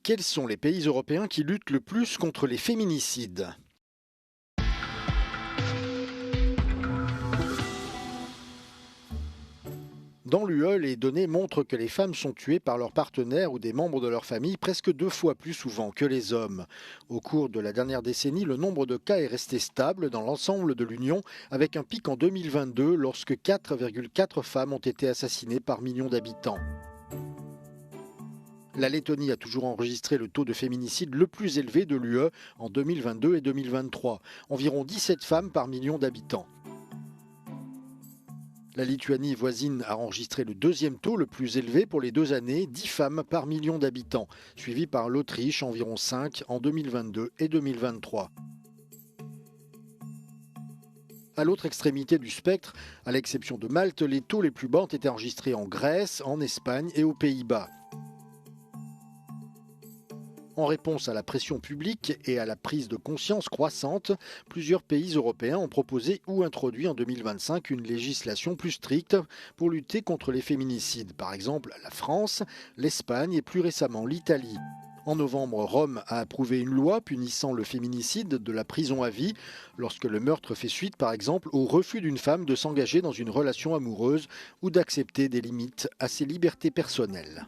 Quels sont les pays européens qui luttent le plus contre les féminicides ? Dans l'UE, les données montrent que les femmes sont tuées par leur partenaire ou des membres de leur famille presque 2 fois plus souvent que les hommes. Au cours de la dernière décennie, le nombre de cas est resté stable dans l'ensemble de l'Union, avec un pic en 2022 lorsque 4,4 femmes ont été assassinées par million d'habitants. La Lettonie a toujours enregistré le taux de féminicide le plus élevé de l'UE en 2022 et 2023, environ 17 femmes par million d'habitants. La Lituanie voisine a enregistré le deuxième taux le plus élevé pour les 2 années, 10 femmes par million d'habitants, suivi par l'Autriche, environ 5 en 2022 et 2023. À l'autre extrémité du spectre, à l'exception de Malte, les taux les plus bas ont été enregistrés en Grèce, en Espagne et aux Pays-Bas. En réponse à la pression publique et à la prise de conscience croissante, plusieurs pays européens ont proposé ou introduit en 2025 une législation plus stricte pour lutter contre les féminicides. Par exemple, la France, l'Espagne et plus récemment l'Italie. En novembre, Rome a approuvé une loi punissant le féminicide de la prison à vie lorsque le meurtre fait suite, par exemple, au refus d'une femme de s'engager dans une relation amoureuse ou d'accepter des limites à ses libertés personnelles.